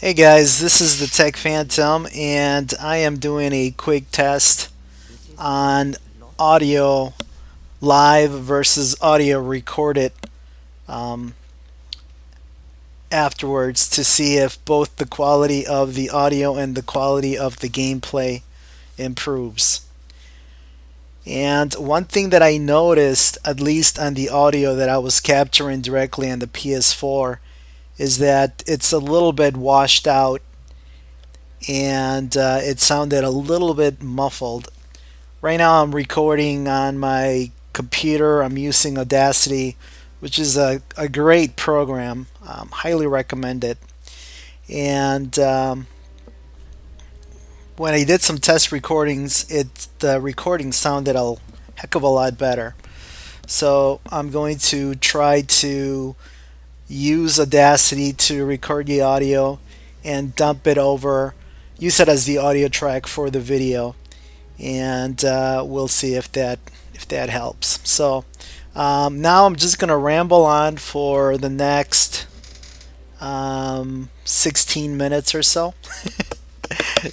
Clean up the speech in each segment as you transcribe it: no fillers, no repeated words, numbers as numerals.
Hey guys, this is the Tech Phantom, and I am doing a quick test on audio live versus audio recorded um, afterwards to see if both the quality of the audio and the quality of the gameplay improves. And one thing that I noticed, at least on the audio that I was capturing directly on the PS4, is that it's a little bit washed out and it sounded a little bit muffled. Right now, I'm recording on my computer. I'm using Audacity, which is a great program. Highly recommend it. And when I did some test recordings, the recording sounded a heck of a lot better. So I'm going to try to use Audacity to record the audio and dump it over, use it as the audio track for the video, and we'll see if that helps. So now I'm just gonna ramble on for the next 16 minutes or so.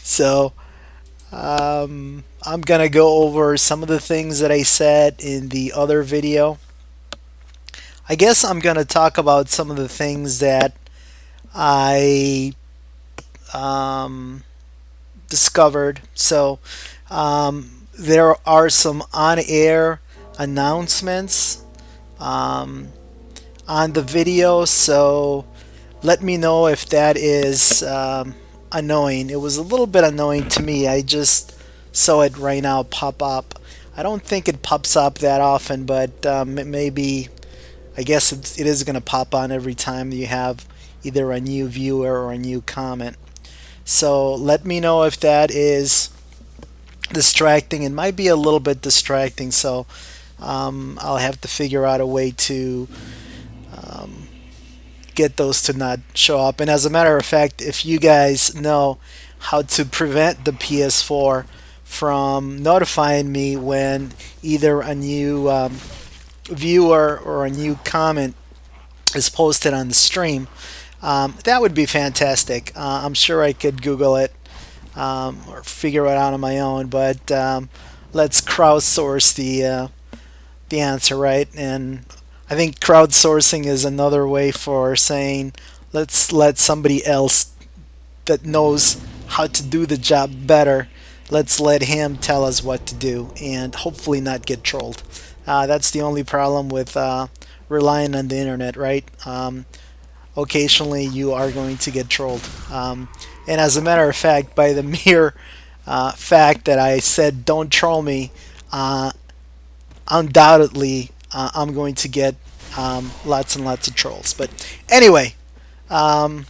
So I'm gonna go over some of the things that I said in the other video. I guess I'm gonna talk about some of the things that I um, discovered. So there are some on-air announcements um, on the video. So let me know if that is annoying. It was a little bit annoying to me. I just saw it right now pop up. I don't think it pops up that often, but maybe I guess it is going to pop on every time you have either a new viewer or a new comment. So let me know if that is distracting. It might be a little bit distracting, so I'll have to figure out a way to um, get those to not show up. And as a matter of fact, if you guys know how to prevent the PS4 from notifying me when either a new viewer or a new comment is posted on the stream, that would be fantastic. I'm sure I could Google it or figure it out on my own, but let's crowdsource the answer, right? And I think crowdsourcing is another way for saying let's let somebody else that knows how to do the job better. Let's let him tell us what to do and hopefully not get trolled. That's the only problem with relying on the internet, right? Occasionally you are going to get trolled. And as a matter of fact, by the mere fact that I said don't troll me, undoubtedly I'm going to get lots and lots of trolls. But anyway, um,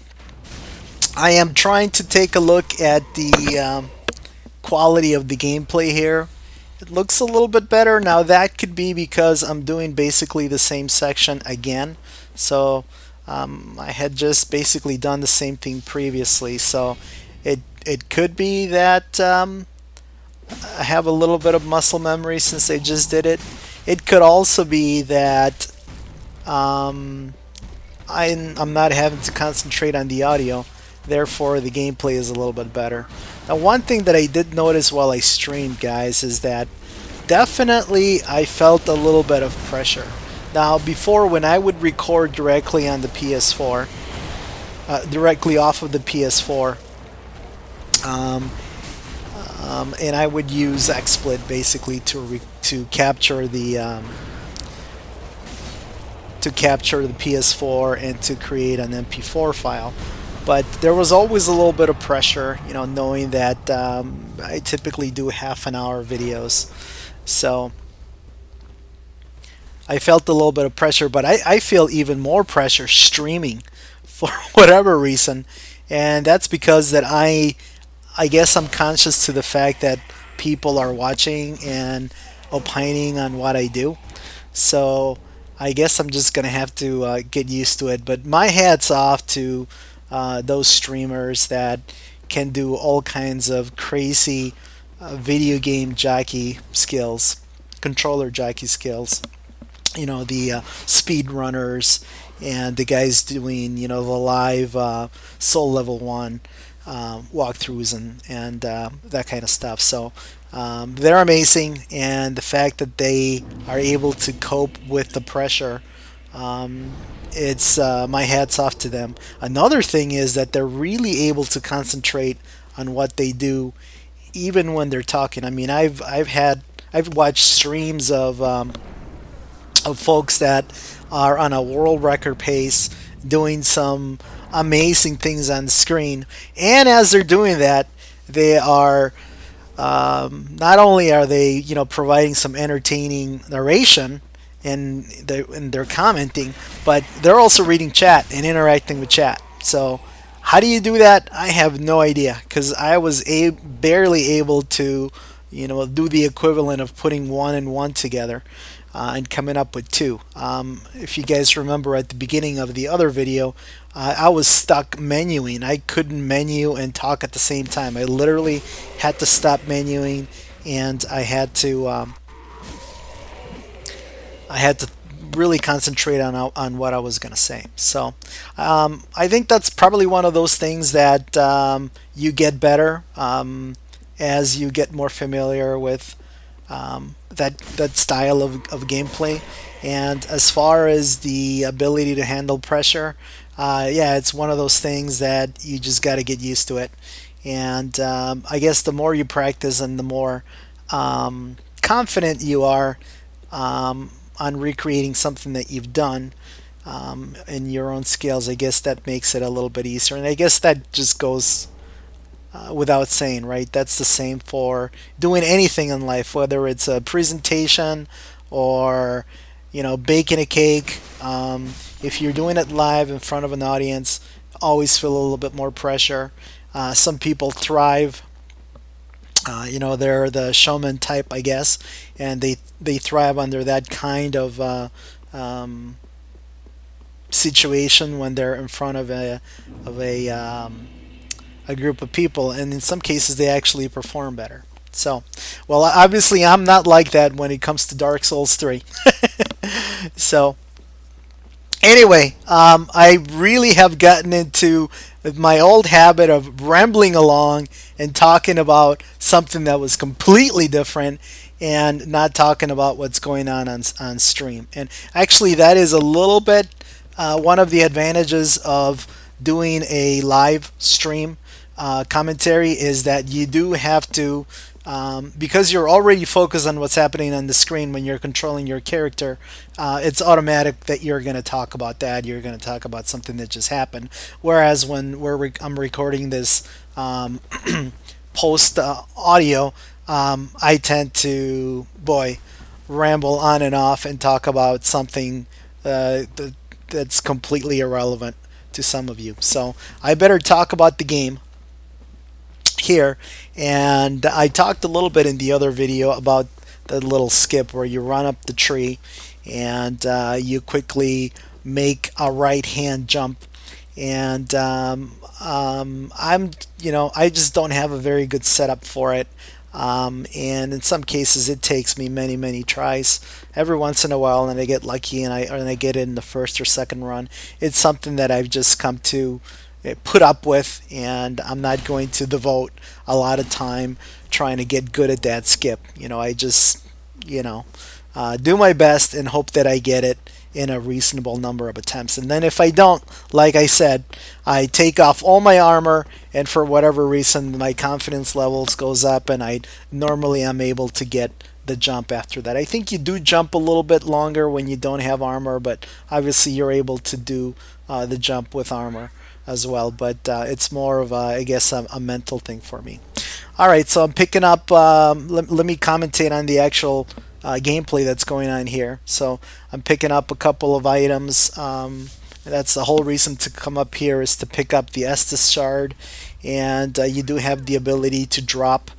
I am trying to take a look at the quality of the gameplay here. It looks a little bit better. Now that could be because I'm doing basically the same section again. So I had just basically done the same thing previously. So it could be that I have a little bit of muscle memory since I just did it. It could also be that um, I'm not having to concentrate on the audio. Therefore, the gameplay is a little bit better. Now, one thing that I did notice while I streamed, guys, is that definitely I felt a little bit of pressure. Now, before, when I would record directly on the PS4, directly off of the PS4, um, and I would use XSplit basically to capture the PS4 and to create an MP4 file. But there was always a little bit of pressure, knowing that I typically do half an hour videos. So I felt a little bit of pressure, but I feel even more pressure streaming for whatever reason. And that's because that I guess I'm conscious to the fact that people are watching and opining on what I do. So I guess I'm just gonna have to get used to it. But my hat's off to those streamers that can do all kinds of crazy video game jockey skills, controller jockey skills. The speed runners, and the guys doing the live Soul Level 1 walkthroughs and that kind of stuff. So they're amazing, and the fact that they are able to cope with the pressure, um, it's my hats off to them. Another thing is that they're really able to concentrate on what they do, even when they're talking. I mean, I've watched streams of folks that are on a world record pace doing some amazing things on the screen, and as they're doing that, they are not only are they providing some entertaining narration and they're commenting, but they're also reading chat and interacting with chat. So how do you do that? I have no idea, because I was barely able to do the equivalent of putting one and one together and coming up with two. If you guys remember at the beginning of the other video, I was stuck menuing. I couldn't menu and talk at the same time. I literally had to stop menuing, and I had to really concentrate on what I was going to say. So I think that's probably one of those things that you get better as you get more familiar with that style of gameplay. And as far as the ability to handle pressure, yeah, it's one of those things that you just got to get used to it. And I guess the more you practice and the more confident you are on recreating something that you've done in your own skills, I guess that makes it a little bit easier. And I guess that just goes without saying, right? That's the same for doing anything in life, whether it's a presentation or baking a cake. If you're doing it live in front of an audience, always feel a little bit more pressure. Some people thrive. They're the showman type, I guess, and they thrive under that kind of situation when they're in front of a group of people, and in some cases they actually perform better. So, well, obviously I'm not like that when it comes to Dark Souls 3. So, anyway, I really have gotten into my old habit of rambling along and talking about something that was completely different and not talking about what's going on stream. And actually, that is a little bit one of the advantages of doing a live stream commentary, is that you do have to, because you're already focused on what's happening on the screen when you're controlling your character, it's automatic that you're going to talk about that. You're going to talk about something that just happened. Whereas when I'm recording this post audio, I tend to, ramble on and off and talk about something that's completely irrelevant to some of you. So I better talk about the game here. And I talked a little bit in the other video about the little skip where you run up the tree and you quickly make a right hand jump. And I just don't have a very good setup for it. And in some cases, it takes me many, many tries. Every once in a while, and I get lucky, and I get it in the first or second run. It's something that I've just come to put up with, and I'm not going to devote a lot of time trying to get good at that skip. I just do my best and hope that I get it in a reasonable number of attempts. And then if I don't, like I said, I take off all my armor, and for whatever reason my confidence levels goes up, and I normally am able to get the jump after that. I think you do jump a little bit longer when you don't have armor, but obviously you're able to do the jump with armor as well. But it's more of I guess a mental thing for me. All right, so I'm picking up. Let me commentate on the actual gameplay that's going on here. So I'm picking up a couple of items. That's the whole reason to come up here, is to pick up the Estus shard, and you do have the ability to drop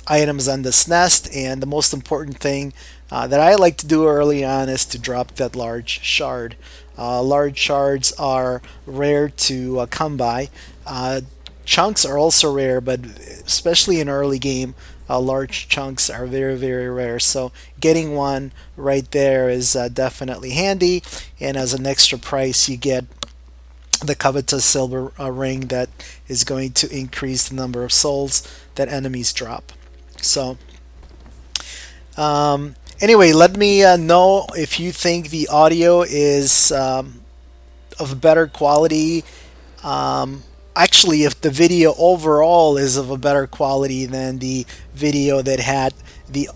items on this nest. And the most important thing that I like to do early on is to drop that large shard. Large shards are rare to come by. Chunks are also rare, but especially in early game, large chunks are very, very rare. So getting one right there is definitely handy. And as an extra price, you get the covetous silver ring that is going to increase the number of souls that enemies drop. So anyway, let me know if you think the audio is of better quality. Actually, if the video overall is of a better quality than the video that had the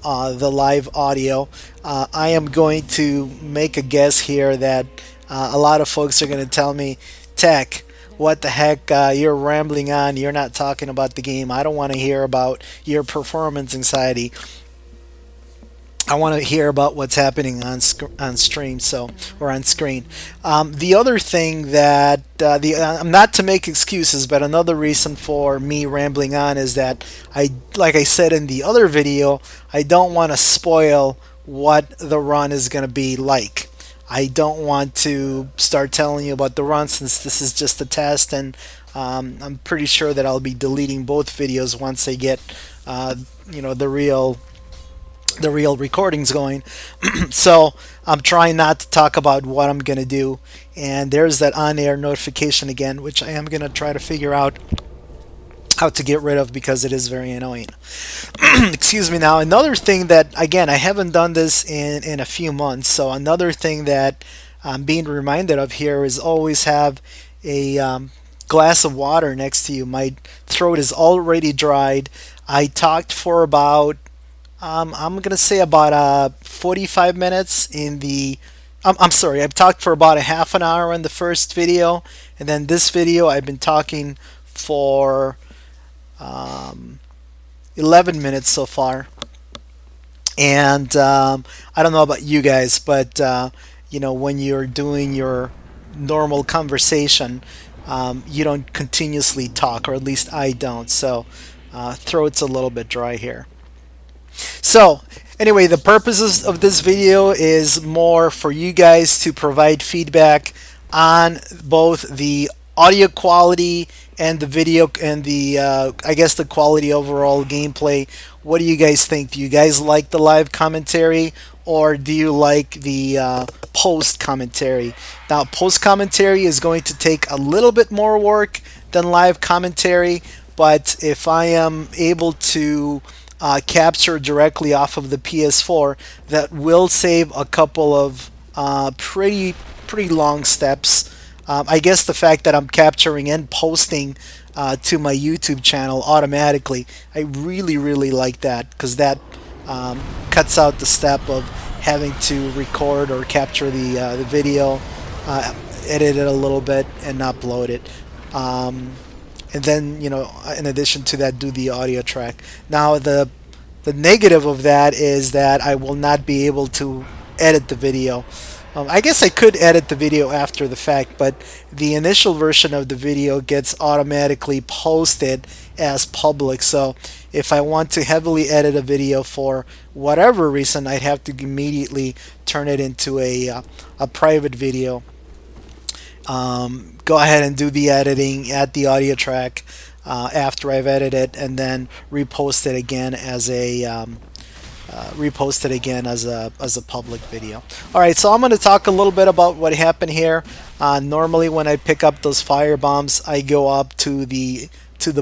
live audio, I am going to make a guess here that a lot of folks are going to tell me, Tech, what the heck, you're rambling on, you're not talking about the game, I don't want to hear about your performance anxiety, I want to hear about what's happening on stream, so, or on screen. The other thing that not to make excuses, but another reason for me rambling on is that like I said in the other video, I don't want to spoil what the run is going to be like. I don't want to start telling you about the run since this is just a test, and I'm pretty sure that I'll be deleting both videos once I get the real recordings going. So I'm trying not to talk about what I'm going to do. And there's that on-air notification again, which I am going to try to figure out how to get rid of because it is very annoying. Excuse me. Now, another thing that, again, I haven't done this in a few months. So another thing that I'm being reminded of here is always have a glass of water next to you. My throat is already dried. I talked for about I'm gonna say about 45 minutes in the. I'm sorry. I've talked for about a half an hour in the first video, and then this video I've been talking for 11 minutes so far. And I don't know about you guys, but when you're doing your normal conversation, you don't continuously talk, or at least I don't. So throat's a little bit dry here. So anyway, the purposes of this video is more for you guys to provide feedback on both the audio quality and the video and the I guess the quality overall gameplay. What do you guys think? Do you guys like the live commentary, or do you like the post commentary? Now, post commentary is going to take a little bit more work than live commentary, but if I am able to capture directly off of the PS4, that will save a couple of pretty long steps. I guess the fact that I'm capturing and posting to my YouTube channel automatically, I really like that, because that cuts out the step of having to record or capture the video, edit it a little bit, and upload it. And then, in addition to that, do the audio track. Now, the negative of that is that I will not be able to edit the video. I guess I could edit the video after the fact, but the initial version of the video gets automatically posted as public. So if I want to heavily edit a video for whatever reason, I'd have to immediately turn it into a private video. Go ahead and do the editing, add the audio track after I've edited, and then repost it again as a public video. All right, so I'm going to talk a little bit about what happened here. Normally, when I pick up those fire bombs, I go up to the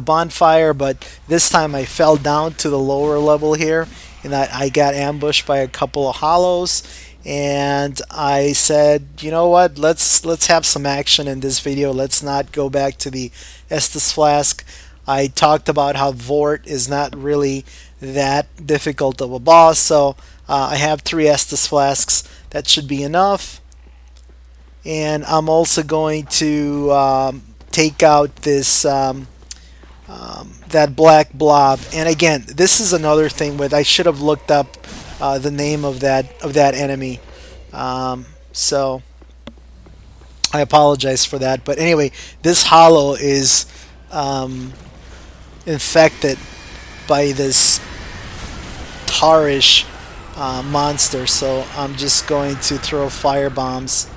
bonfire, but this time I fell down to the lower level here, and I got ambushed by a couple of hollows. And I said, you know what, let's have some action in this video. Let's not go back to the Estus Flask. I talked about how Vort is not really that difficult of a boss, so I have 3 Estus Flasks. That should be enough. And I'm also going to take out this that black blob. And again, this is another thing with I should have looked up the name of that enemy. So I apologize for that. But anyway, this hollow is infected by this tarish monster. So I'm just going to throw fire bombs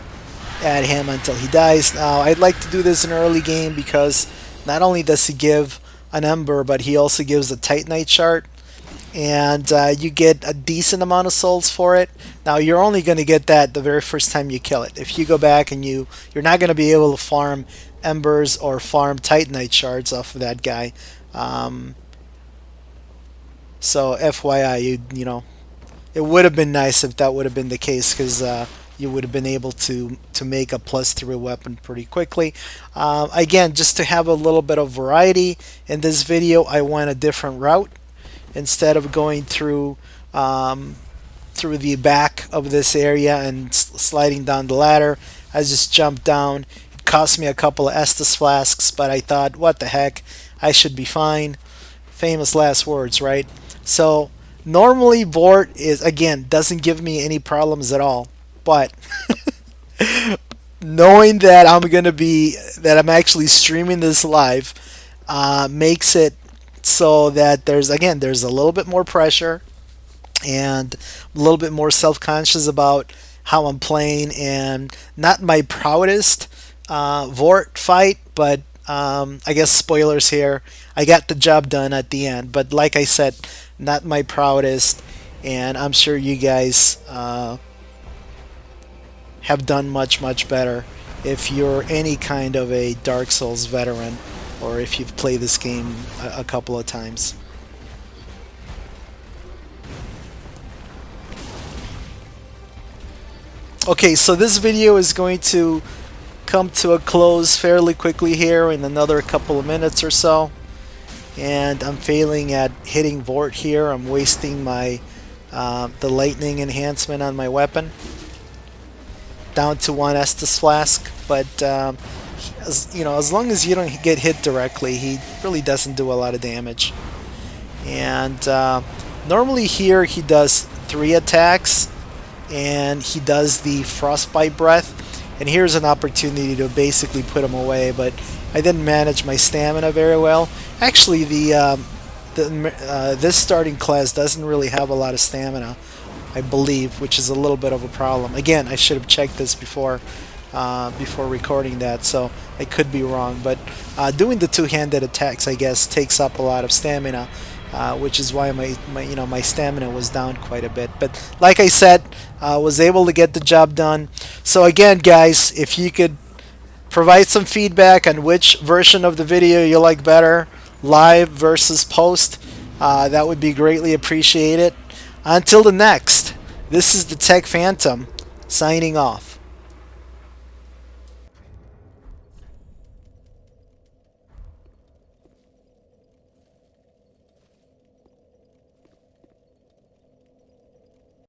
at him until he dies. Now, I'd like to do this in early game because not only does he give an ember, but he also gives a titanite shard. and you get a decent amount of souls for it. Now you're only going to get that the very first time you kill it. If you go back and you're not going to be able to farm embers or farm titanite shards off of that guy. Um, so FYI, it would have been nice if that would have been the case, because you would have been able to make a +3 weapon pretty quickly. Again, just to have a little bit of variety in this video, I went a different route. Instead of going um, through the back of this area and sliding down the ladder, I just jumped down. It cost me a couple of Estus flasks, but I thought, what the heck, I should be fine. Famous last words, right? So normally Vort is, again, doesn't give me any problems at all, but knowing that I'm actually streaming this live makes it so that there's a little bit more pressure, and a little bit more self-conscious about how I'm playing, and not my proudest Vort fight, but I guess spoilers here. I got the job done at the end, but like I said, not my proudest, and I'm sure you guys have done much, much better if you're any kind of a Dark Souls veteran, or if you've played this game a couple of times. Okay, so this video is going to come to a close fairly quickly here in another couple of minutes or so. And I'm failing at hitting Vort here. I'm wasting my the lightning enhancement on my weapon. Down to 1 Estus flask, but as long as you don't get hit directly, he really doesn't do a lot of damage. And normally here he does 3 attacks, and he does the frostbite breath, and here's an opportunity to basically put him away, but I didn't manage my stamina very well. Actually, this starting class doesn't really have a lot of stamina, I believe, which is a little bit of a problem. Again, I should have checked this before recording that, so I could be wrong, but doing the two-handed attacks, I guess, takes up a lot of stamina, which is why my stamina was down quite a bit. But like I said, I was able to get the job done. So again, guys, if you could provide some feedback on which version of the video you like better, live versus post, that would be greatly appreciated. Until the next, this is the Tech Phantom signing off.